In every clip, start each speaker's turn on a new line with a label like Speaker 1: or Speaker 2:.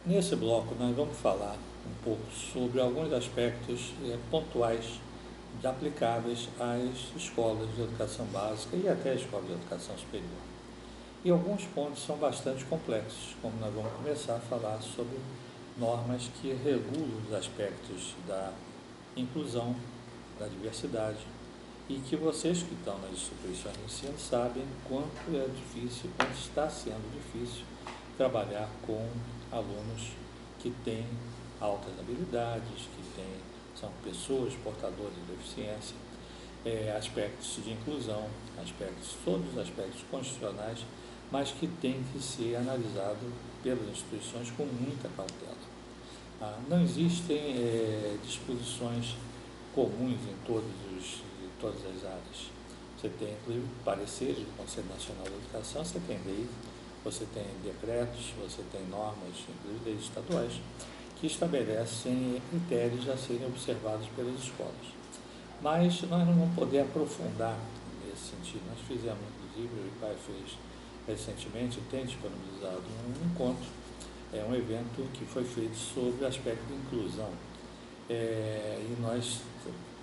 Speaker 1: Nesse bloco, nós vamos falar um pouco sobre alguns aspectos pontuais aplicáveis às escolas de educação básica e até à escola de educação superior. E alguns pontos são bastante complexos, como nós vamos começar a falar sobre normas que regulam os aspectos da inclusão, da diversidade, e que vocês que estão nas instituições de ensino sabem quanto é difícil, quanto está sendo difícil trabalhar com alunos que têm altas habilidades, são pessoas portadoras de deficiência, aspectos de inclusão, todos os aspectos constitucionais, mas que têm que ser analisados pelas instituições com muita cautela. Não existem disposições comuns em todas as áreas. Você tem, inclusive, pareceres do Conselho Nacional de Educação, você tem lei, você tem decretos, você tem normas, inclusive leis estaduais, que estabelecem critérios a serem observados pelas escolas. Mas nós não vamos poder aprofundar nesse sentido. Nós fizemos, inclusive, o IPAE fez recentemente, tem disponibilizado um encontro, um evento que foi feito sobre o aspecto de inclusão. E nós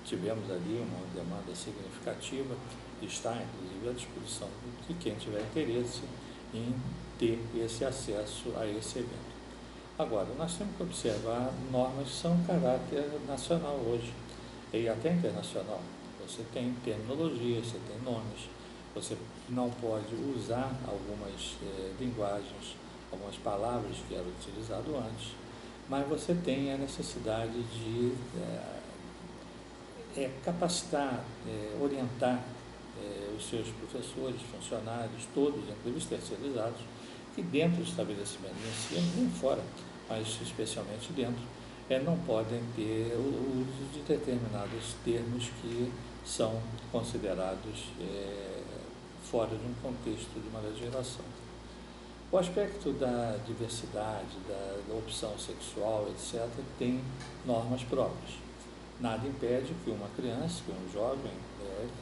Speaker 1: tivemos ali uma demanda significativa, está inclusive à disposição de quem tiver interesse em ter esse acesso a esse evento. Agora, nós temos que observar normas que são caráter nacional hoje, e até internacional. Você tem terminologias, você tem nomes, você não pode usar algumas linguagens, algumas palavras que eram utilizadas antes, mas você tem a necessidade de capacitar, orientar os seus professores, funcionários, todos, inclusive os terceirizados, que dentro do estabelecimento de ensino, nem fora, mas especialmente dentro, não podem ter o uso de determinados termos que são considerados fora de um contexto de uma legislação. O aspecto da diversidade, da opção sexual, etc., tem normas próprias. Nada impede que uma criança, que um jovem,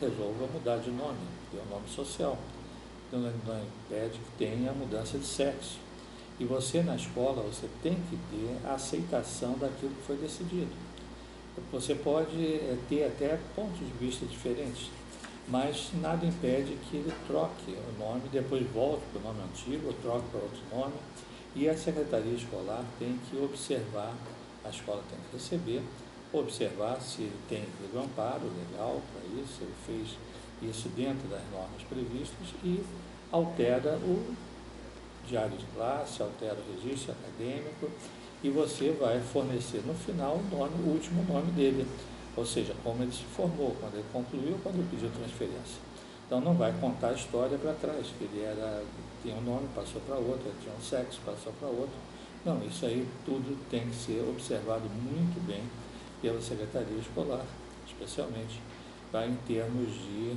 Speaker 1: resolva mudar de nome, ter um nome social. Não impede que tenha mudança de sexo. E você, na escola, você tem que ter a aceitação daquilo que foi decidido. Você pode ter até pontos de vista diferentes, mas nada impede que ele troque o nome, depois volte para o nome antigo, ou troque para outro nome, e a secretaria escolar tem que observar, a escola tem que receber, observar se ele tem um amparo legal para isso, se ele fez isso dentro das normas previstas e altera o diário de classe, altera o registro acadêmico e você vai fornecer no final o último nome dele, ou seja, como ele se formou, quando ele concluiu, quando ele pediu transferência. Então não vai contar a história para trás, que ele tinha um nome, passou para outro, ele tinha um sexo, passou para outro. Não, isso aí tudo tem que ser observado muito bem pela secretaria escolar, especialmente em termos de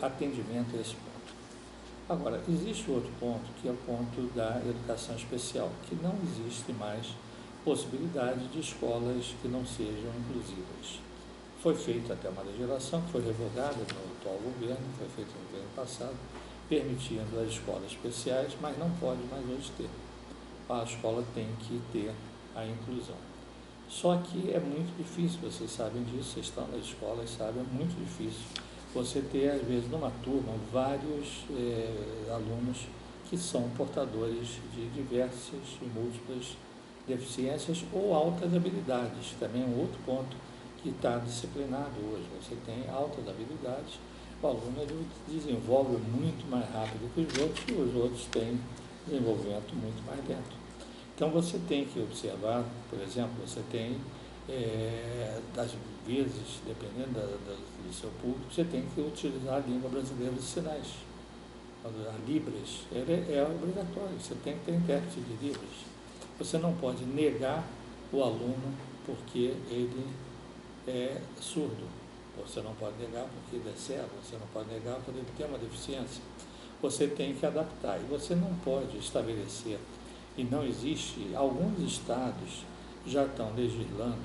Speaker 1: atendimento a esse ponto. Agora, existe outro ponto, que é o ponto da educação especial, que não existe mais possibilidade de escolas que não sejam inclusivas. Foi feita até uma legislação, que foi revogada no atual governo, foi feita no governo passado, permitindo as escolas especiais, mas não pode mais hoje ter. A escola tem que ter a inclusão. Só que é muito difícil, vocês sabem disso, vocês estão nas escolas, sabem, é muito difícil você ter, às vezes, numa turma, vários alunos que são portadores de diversas e múltiplas deficiências ou altas habilidades. Também é um outro ponto que está disciplinado hoje. Você tem altas habilidades, o aluno desenvolve muito mais rápido que os outros e os outros têm desenvolvimento muito mais lento. Então você tem que observar, por exemplo, você tem, às vezes, dependendo do seu público, você tem que utilizar a língua brasileira de sinais. A Libras é obrigatório, você tem que ter intérprete de Libras. Você não pode negar o aluno porque ele é surdo, você não pode negar porque ele é cego, você não pode negar porque ele tem uma deficiência. Você tem que adaptar e você não pode estabelecer, e não existe, alguns estados já estão legislando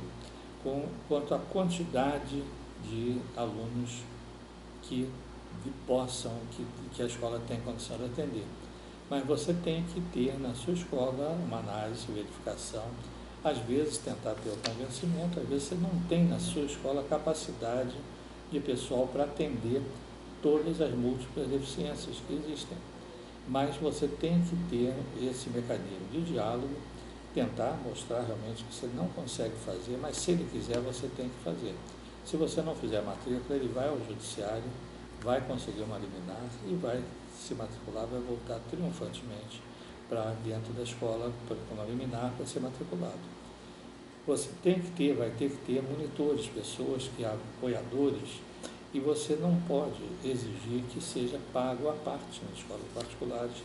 Speaker 1: quanto à quantidade de alunos que a escola tem condição de atender. mas você tem que ter na sua escola uma análise, verificação, às vezes tentar ter o convencimento, às vezes você não tem na sua escola capacidade de pessoal para atender todas as múltiplas deficiências que existem. Mas você tem que ter esse mecanismo de diálogo, tentar mostrar realmente que você não consegue fazer, mas se ele quiser, você tem que fazer. Se você não fizer a matrícula, ele vai ao judiciário, vai conseguir uma liminar e vai se matricular, vai voltar triunfantemente para dentro da escola, com uma liminar, para ser matriculado. Você tem que ter, vai ter que ter monitores, pessoas que apoiadores, e você não pode exigir que seja pago à parte nas escolas particulares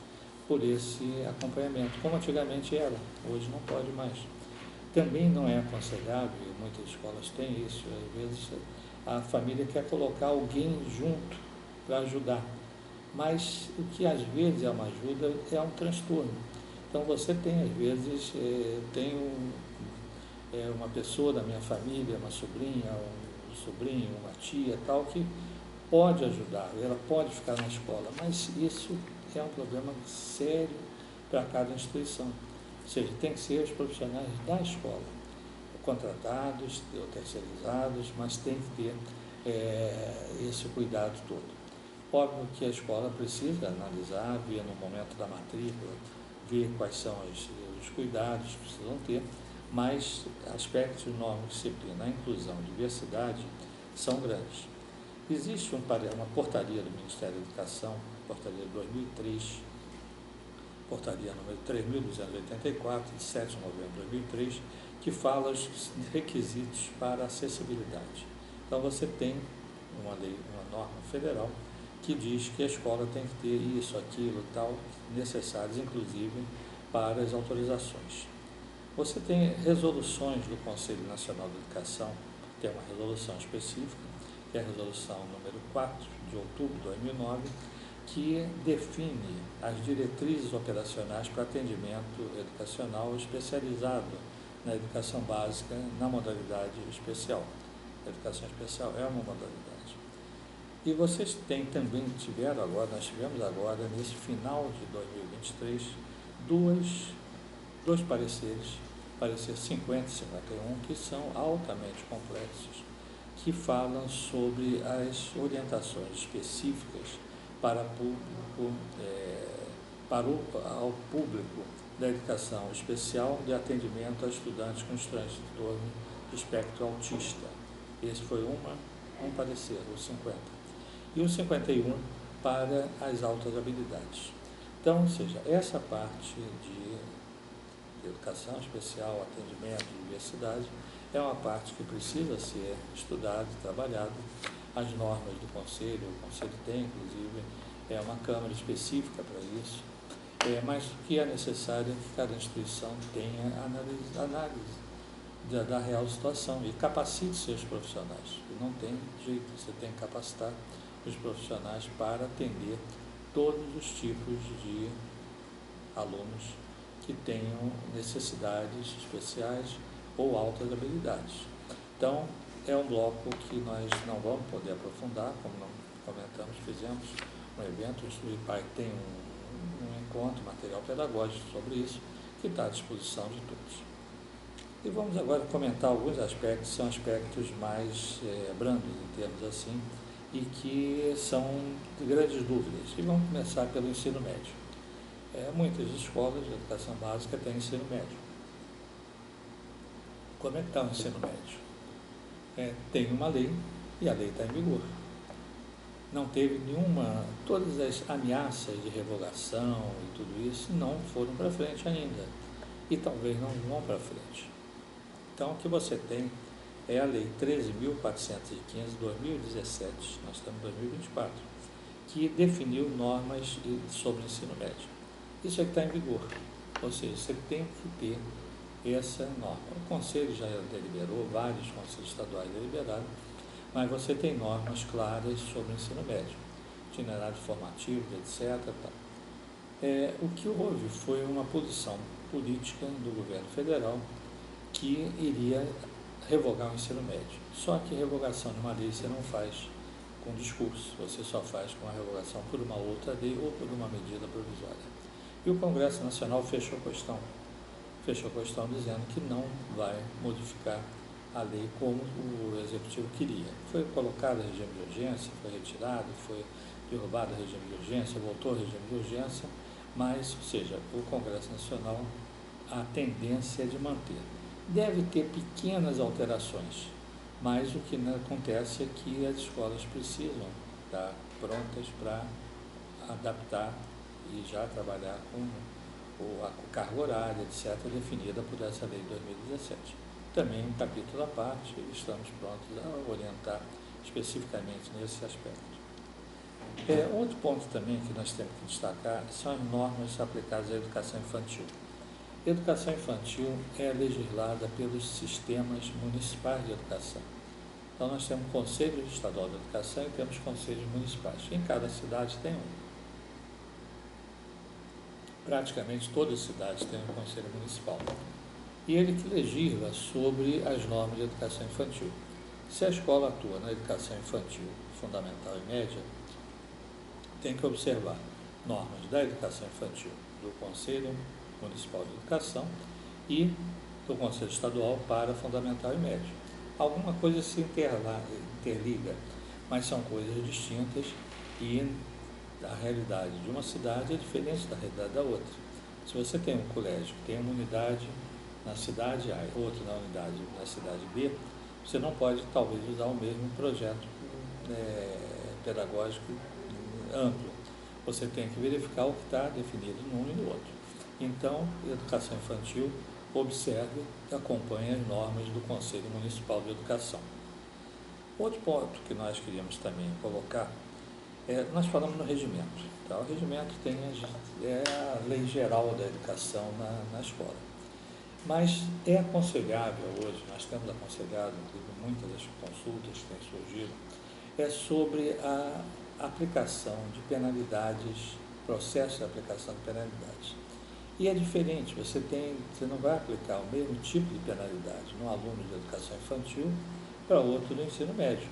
Speaker 1: por esse acompanhamento, como antigamente era, hoje não pode mais. Também não é aconselhável, e muitas escolas têm isso, às vezes a família quer colocar alguém junto para ajudar, mas o que às vezes é uma ajuda é um transtorno. Então você tem, às vezes, uma pessoa da minha família, uma sobrinha, um sobrinho, uma tia, tal, que pode ajudar, ela pode ficar na escola, mas isso é um problema sério para cada instituição. Ou seja, tem que ser os profissionais da escola, contratados ou terceirizados, mas tem que ter esse cuidado todo. Óbvio que a escola precisa analisar, ver no momento da matrícula, ver quais são os cuidados que precisam ter, mas aspectos de norma, disciplina, inclusão, diversidade são grandes. Existe uma portaria do Ministério da Educação, portaria 2003, portaria número 3.284, de 7 de novembro de 2003, que fala os requisitos para acessibilidade. Então você tem uma lei, uma norma federal que diz que a escola tem que ter isso, aquilo, tal, necessários, inclusive, para as autorizações. Você tem resoluções do Conselho Nacional de Educação, tem uma resolução específica, que é a resolução número 4, de outubro de 2009, que define as diretrizes operacionais para atendimento educacional especializado na educação básica, na modalidade especial. A educação especial é uma modalidade. E vocês nós tivemos agora, nesse final de 2023, dois pareceres, parecer 50 e 51, que são altamente complexos, que falam sobre as orientações específicas ao público da educação especial de atendimento a estudantes com transtorno de espectro autista. Esse foi um parecer, o 50. E o 51 para as altas habilidades. Então, ou seja, essa parte de educação especial, atendimento, diversidade, é uma parte que precisa ser estudada e trabalhada. As normas do Conselho, o Conselho tem, inclusive, uma Câmara específica para isso, mas o que é necessário é que cada instituição tenha análise da real situação e capacite seus profissionais. E não tem jeito, você tem que capacitar os profissionais para atender todos os tipos de alunos que tenham necessidades especiais ou altas habilidades. Então, é um bloco que nós não vamos poder aprofundar, como não comentamos, fizemos um evento, o Instituto IPAI tem um encontro, material pedagógico sobre isso, que está à disposição de todos. E vamos agora comentar alguns aspectos, são aspectos mais brandos, em termos assim, e que são de grandes dúvidas. E vamos começar pelo ensino médio. Muitas escolas de educação básica têm ensino médio. Como é que está o ensino médio? Tem uma lei e a lei está em vigor. Não teve todas as ameaças de revogação e tudo isso não foram para frente ainda. E talvez não vão para frente. Então, o que você tem é a Lei 13.415 de 2017, nós estamos em 2024, que definiu normas sobre ensino médio. Isso é que está em vigor, ou seja, você tem que ter essa norma. O Conselho já deliberou, vários conselhos estaduais deliberaram, mas você tem normas claras sobre o ensino médio, itinerário formativo, etc. O que houve foi uma posição política do governo federal que iria revogar o ensino médio. Só que revogação de uma lei você não faz com discurso, você só faz com a revogação por uma outra lei ou por uma medida provisória. E o Congresso Nacional fechou a questão dizendo que não vai modificar a lei como o Executivo queria. Foi colocado regime de urgência, foi retirado, foi derrubado o regime de urgência, voltou ao regime de urgência, mas, ou seja, o Congresso Nacional, a tendência é de manter. Deve ter pequenas alterações, mas o que acontece é que as escolas precisam estar prontas para adaptar e já trabalhar com a carga horária, etc., definida por essa lei de 2017. Também um capítulo à parte, estamos prontos a orientar especificamente nesse aspecto. Outro ponto também que nós temos que destacar são as normas aplicadas à educação infantil. A educação infantil é legislada pelos sistemas municipais de educação. Então, nós temos Conselho Estadual de Educação e temos conselhos municipais. Em cada cidade tem um. Praticamente todas as cidades têm um conselho municipal. E ele que legisla sobre as normas de educação infantil. Se a escola atua na educação infantil, fundamental e média, tem que observar normas da educação infantil do Conselho Municipal de Educação e do Conselho Estadual para fundamental e médio. Alguma coisa se interliga, mas são coisas distintas e a realidade de uma cidade é diferente da realidade da outra. Se você tem um colégio que tem uma unidade na cidade A e outra na unidade na cidade B, você não pode, talvez, usar o mesmo projeto pedagógico amplo. Você tem que verificar o que está definido num e no outro. Então, a educação infantil observe e acompanhe as normas do Conselho Municipal de Educação. Outro ponto que nós queríamos também colocar nós falamos no regimento. Tá? O regimento é a lei geral da educação na escola. Mas é aconselhável hoje, nós temos aconselhado, inclusive muitas das consultas que têm surgido, é sobre a aplicação de penalidades, processo de aplicação de penalidades. E é diferente, você não vai aplicar o mesmo tipo de penalidade no aluno de educação infantil para outro do ensino médio.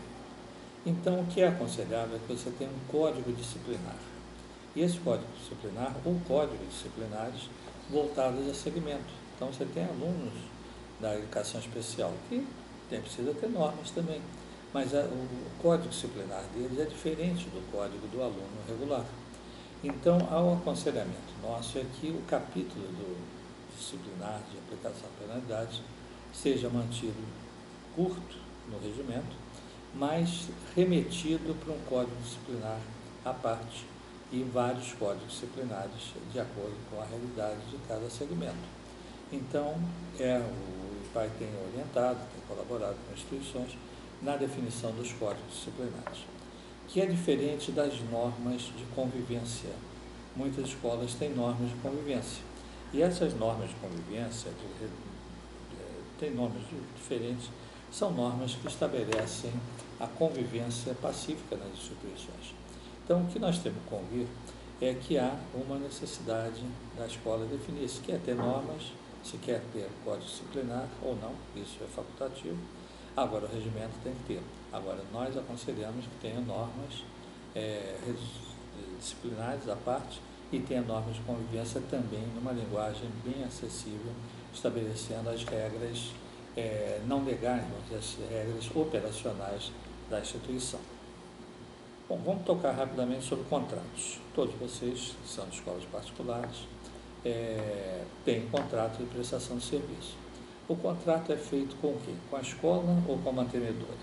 Speaker 1: Então, o que é aconselhável é que você tenha um código disciplinar. E esse código disciplinar, ou códigos disciplinares, voltados a segmento. Então, você tem alunos da educação especial que precisa ter normas também, mas o código disciplinar deles é diferente do código do aluno regular. Então, ao aconselhamento nosso é que o capítulo do disciplinar de aplicação de penalidades seja mantido curto no regimento, mas remetido para um código disciplinar à parte e vários códigos disciplinares de acordo com a realidade de cada segmento. Então, o IPAE tem orientado, tem colaborado com instituições na definição dos códigos disciplinares, que é diferente das normas de convivência. Muitas escolas têm normas de convivência, e essas normas de convivência têm nomes diferentes, são normas que estabelecem a convivência pacífica nas instituições. Então, o que nós temos que convir é que há uma necessidade da escola definir se quer ter normas, se quer ter código disciplinar ou não, isso é facultativo. Agora, o regimento tem que ter. Agora, nós aconselhamos que tenha normas disciplinares à parte e tenha normas de convivência também numa linguagem bem acessível, estabelecendo as regras não legais, as regras operacionais da instituição. Bom, vamos tocar rapidamente sobre contratos. Todos vocês que são de escolas particulares têm contrato de prestação de serviço. O contrato é feito com o quê? Com a escola ou com a mantenedora?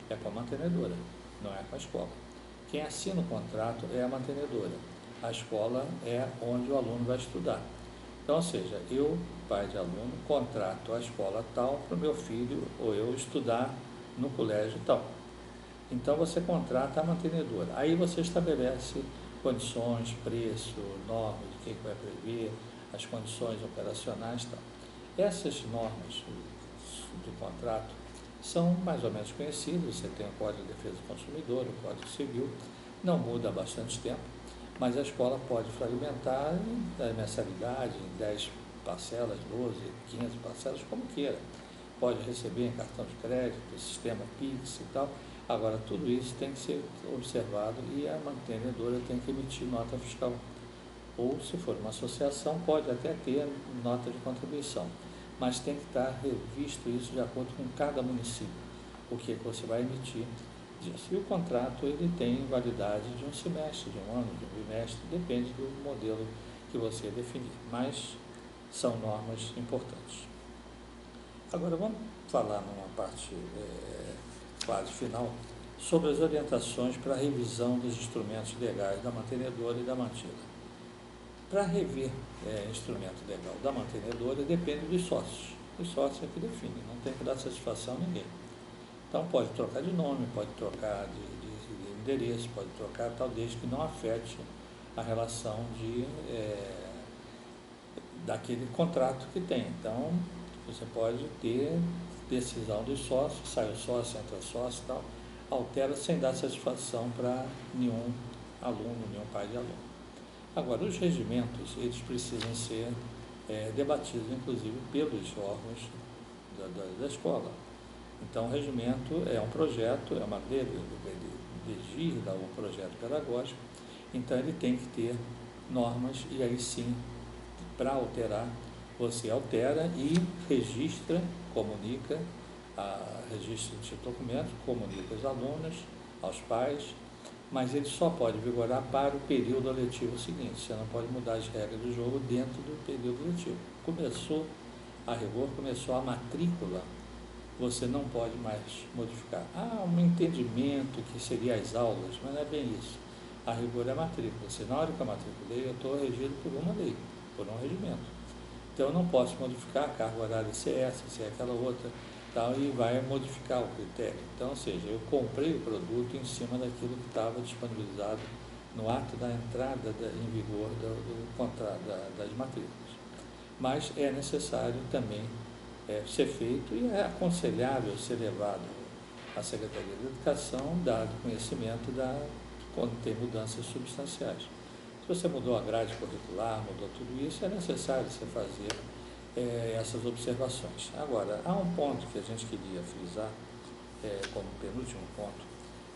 Speaker 1: É com a mantenedora, não é com a escola. Quem assina o contrato é a mantenedora. A escola é onde o aluno vai estudar. Então, ou seja, eu, pai de aluno, contrato a escola tal para o meu filho ou eu estudar no colégio tal. Então, você contrata a mantenedora. Aí você estabelece condições, preço, normas, o que vai prever, as condições operacionais e tal. Essas normas do contrato são mais ou menos conhecidas. Você tem o Código de Defesa do Consumidor, o Código Civil, não muda há bastante tempo, mas a escola pode fragmentar a mensalidade em 10 parcelas, 12, 15 parcelas, como queira. Pode receber em cartão de crédito, sistema Pix e tal. Agora, tudo isso tem que ser observado e a mantenedora tem que emitir nota fiscal ou se for uma associação, pode até ter nota de contribuição, mas tem que estar revisto isso de acordo com cada município, o que você vai emitir disso. E o contrato ele tem validade de um semestre, de um ano, de um bimestre, depende do modelo que você definir, mas são normas importantes. Agora vamos falar numa parte quase final sobre as orientações para a revisão dos instrumentos legais da mantenedora e da mantida. Para rever instrumento legal da mantenedora depende dos sócios. Os sócios é que definem, não tem que dar satisfação a ninguém. Então pode trocar de nome, pode trocar de endereço, pode trocar tal, desde que não afete a relação daquele contrato que tem. Então você pode ter decisão dos sócios, sai o sócio, entra o sócio e tal, altera sem dar satisfação para nenhum aluno, nenhum pai de aluno. Agora, os regimentos, eles precisam ser debatidos, inclusive, pelos órgãos da escola. Então, o regimento é um projeto, é uma lei legida, um projeto pedagógico, então ele tem que ter normas, e aí sim, para alterar, você altera e registra, comunica, registra de documento, comunica aos alunos, aos pais, mas ele só pode vigorar para o período letivo seguinte. Você não pode mudar as regras do jogo dentro do período letivo. Começou a rigor, começou a matrícula, você não pode mais modificar. Um entendimento que seria as aulas, mas não é bem isso. A rigor é a matrícula. Se na hora que eu matriculei, eu estou regido por uma lei, por um regimento. Então eu não posso modificar a carga horária se é essa, se é aquela outra, tal, e vai modificar o critério. Então, ou seja, eu comprei o produto em cima daquilo que estava disponibilizado no ato da entrada em vigor do contrato, das matrículas. Mas é necessário também ser feito, e é aconselhável ser levado à Secretaria de Educação, dado conhecimento quando tem mudanças substanciais. Se você mudou a grade curricular, mudou tudo isso, é necessário você fazer essas observações. Agora, há um ponto que a gente queria frisar, como penúltimo ponto,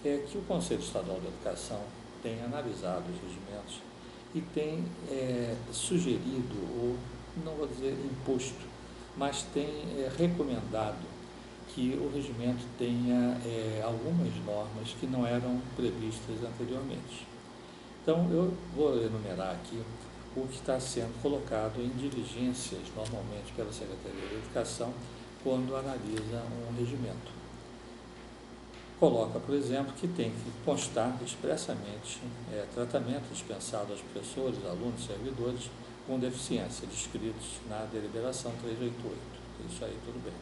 Speaker 1: é que o Conselho Estadual de Educação tem analisado os regimentos e tem sugerido, ou não vou dizer imposto, mas tem recomendado que o regimento tenha algumas normas que não eram previstas anteriormente. Então, eu vou enumerar aqui o que está sendo colocado em diligências, normalmente pela Secretaria de Educação, quando analisa um regimento. Coloca, por exemplo, que tem que constar expressamente tratamento dispensado aos professores, alunos e servidores com deficiência, descritos na deliberação 388. Isso aí tudo bem.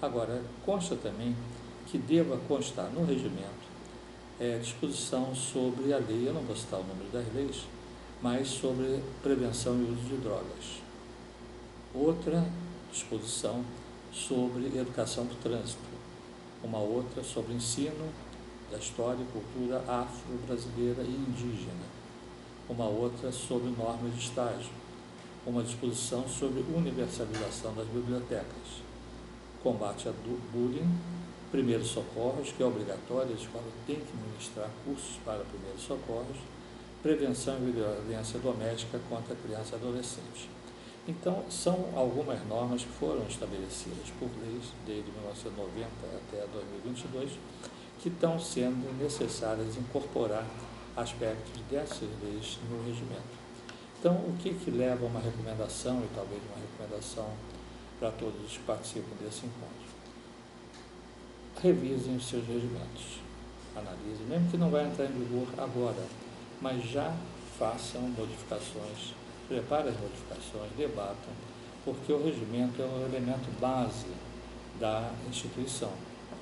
Speaker 1: Agora, consta também que deva constar no regimento disposição sobre a lei, eu não vou citar o número das leis, mas sobre prevenção e uso de drogas. Outra disposição sobre educação do trânsito. Uma outra sobre ensino da história e cultura afro-brasileira e indígena. Uma outra sobre normas de estágio. Uma disposição sobre universalização das bibliotecas. Combate a bullying, primeiros socorros, que é obrigatório, a escola tem que ministrar cursos para primeiros socorros, prevenção e violência doméstica contra criança e adolescente. Então, são algumas normas que foram estabelecidas por leis desde 1990 até 2022, que estão sendo necessárias incorporar aspectos dessas leis no regimento. Então, o que leva a uma recomendação, e talvez uma recomendação para todos os que participam desse encontro? Revisem os seus regimentos, analisem, mesmo que não vai entrar em vigor agora, mas já façam modificações, preparem as modificações, debatam, porque o regimento é um elemento base da instituição.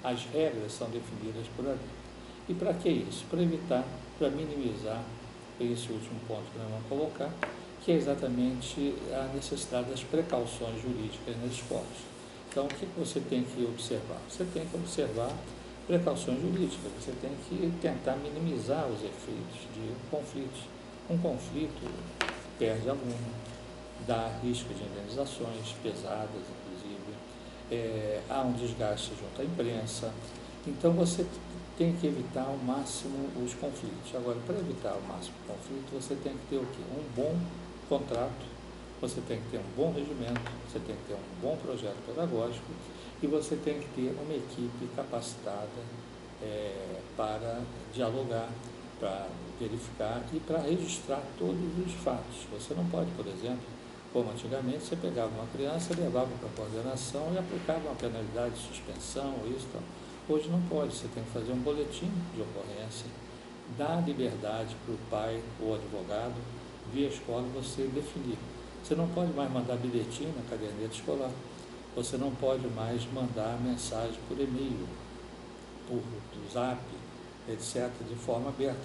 Speaker 1: As regras são definidas por ali. E para que isso? Para evitar, para minimizar esse último ponto que nós vamos colocar, que é exatamente a necessidade das precauções jurídicas nas escolas. Então, o que você tem que observar? Você tem que observar precauções jurídicas, você tem que tentar minimizar os efeitos de conflitos. Um conflito perde aluno, dá risco de indenizações pesadas, inclusive, há um desgaste junto à imprensa. Então, você tem que evitar ao máximo os conflitos. Agora, para evitar ao máximo o conflito, você tem que ter o quê? Um bom contrato, você tem que ter um bom regimento, você tem que ter um bom projeto pedagógico e você tem que ter uma equipe capacitada para dialogar, para verificar e para registrar todos os fatos. Você não pode, por exemplo, como antigamente, você pegava uma criança, levava para a coordenação e aplicava uma penalidade de suspensão, isso tal. Hoje não pode, você tem que fazer um boletim de ocorrência, dar liberdade para o pai ou advogado, via escola, você definir. Você não pode mais mandar bilhetinho na caderneta escolar, você não pode mais mandar mensagem por e-mail, por zap, etc., de forma aberta.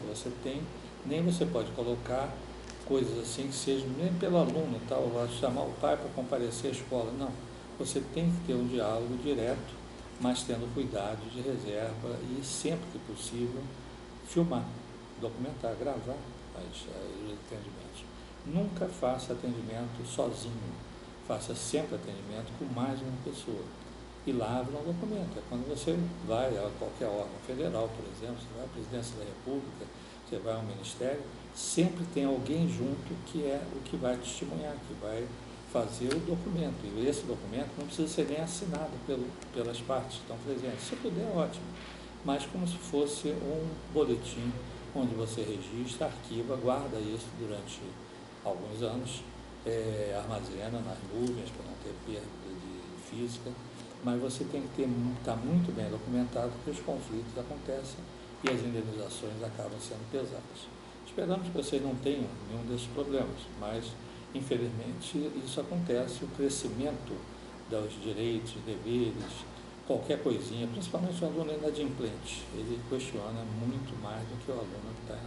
Speaker 1: Nem você pode colocar coisas assim que sejam nem pelo aluno, tal, chamar o pai para comparecer à escola. Não, você tem que ter um diálogo direto, mas tendo cuidado de reserva e, sempre que possível, filmar, documentar, gravar os atendimentos. Nunca faça atendimento sozinho, faça sempre atendimento com mais de uma pessoa. E lá abre um documento. É quando você vai a qualquer órgão federal, por exemplo, você vai à Presidência da República, você vai ao Ministério, sempre tem alguém junto que é o que vai testemunhar, que vai fazer o documento. E esse documento não precisa ser nem assinado pelas partes que estão presentes. Se puder, ótimo. Mas como se fosse um boletim onde você registra, arquiva, guarda isso durante alguns anos, armazena nas nuvens para não ter perda de física, mas você tem que estar muito bem documentado que os conflitos acontecem e as indenizações acabam sendo pesadas. Esperamos que vocês não tenham nenhum desses problemas, mas, infelizmente, isso acontece. O crescimento dos direitos, deveres, qualquer coisinha, principalmente o aluno inadimplente, ele questiona muito mais do que o aluno que está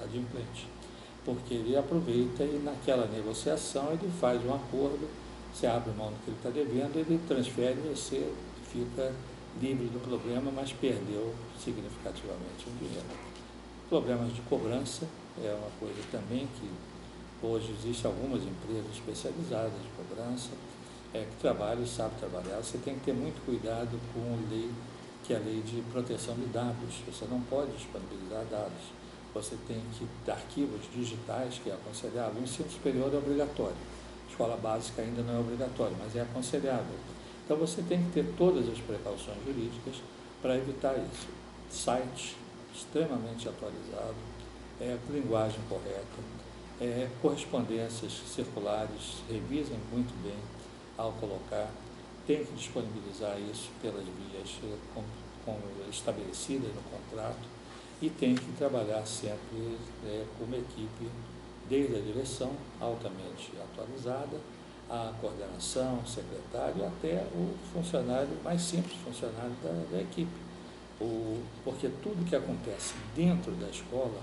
Speaker 1: adimplente, porque ele aproveita e, naquela negociação, ele faz um acordo, você abre mão do que ele está devendo, ele transfere e você fica livre do problema, mas perdeu significativamente o dinheiro. Problemas de cobrança é uma coisa também que hoje existem algumas empresas especializadas de cobrança, que trabalham e sabem trabalhar. Você tem que ter muito cuidado com a lei, que é a lei de proteção de dados. Você não pode disponibilizar dados. Você tem que ter arquivos digitais, que é aconselhável. O ensino superior é obrigatório. Escola básica ainda não é obrigatório, mas é aconselhável. Então você tem que ter todas as precauções jurídicas para evitar isso. Site extremamente atualizado, linguagem correta, correspondências circulares, revisem muito bem ao colocar, tem que disponibilizar isso pelas vias estabelecidas no contrato e tem que trabalhar sempre com uma equipe, desde a direção altamente atualizada, a coordenação, secretário, até o funcionário, mais simples funcionário da equipe. Porque tudo que acontece dentro da escola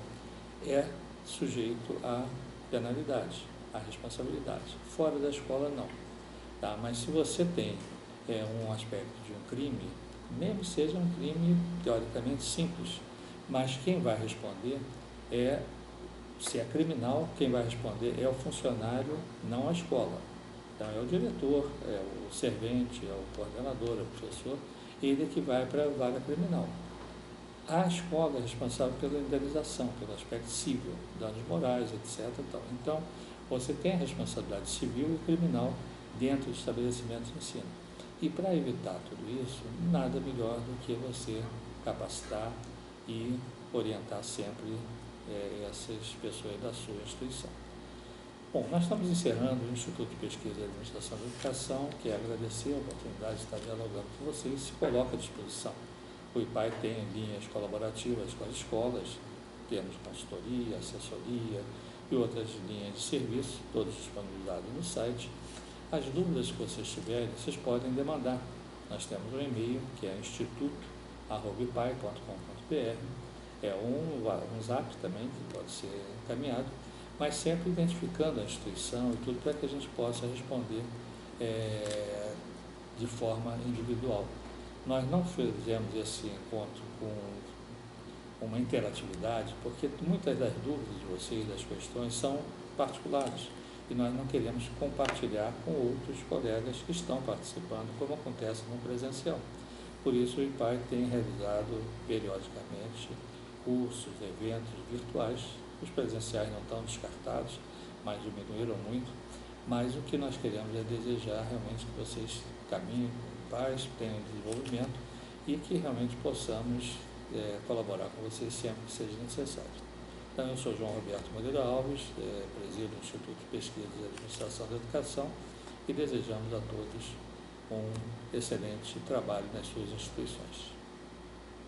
Speaker 1: é sujeito a penalidade, a responsabilidade. Fora da escola, não. Tá? Mas se você tem um aspecto de um crime, mesmo que seja um crime teoricamente simples, mas quem vai responder se é criminal, quem vai responder é o funcionário, não a escola. Então é o diretor, é o servente, é o coordenador, é o professor, ele que vai para a vaga criminal. A escola é responsável pela indenização, pelo aspecto civil, danos morais, etc. Então, você tem a responsabilidade civil e criminal dentro dos estabelecimentos de ensino. E para evitar tudo isso, nada melhor do que você capacitar e orientar sempre essas pessoas da sua instituição. Bom, nós estamos encerrando o Instituto de Pesquisa e Administração da Educação, quero agradecer a oportunidade de estar dialogando com vocês e se coloca à disposição. O IPAE tem linhas colaborativas com as escolas, temos consultoria, assessoria e outras linhas de serviço, todas disponibilizadas no site. As dúvidas que vocês tiverem, vocês podem demandar. Nós temos um e-mail que é instituto@ipae.com.br, um zap também que pode ser encaminhado, mas sempre identificando a instituição e tudo para que a gente possa responder de forma individual. Nós não fizemos esse encontro com uma interatividade, porque muitas das dúvidas de vocês, das questões, são particulares e nós não queremos compartilhar com outros colegas que estão participando, como acontece no presencial. Por isso, o IPAE tem realizado periodicamente cursos, eventos virtuais. Os presenciais não estão descartados, mas diminuíram muito. Mas o que nós queremos é desejar realmente que vocês caminhem com paz, tenham desenvolvimento e que realmente possamos colaborar com vocês sempre que seja necessário. Então, eu sou João Roberto Moreira Alves, presido o Instituto de Pesquisa e Administração da Educação e desejamos a todos um excelente trabalho nas suas instituições.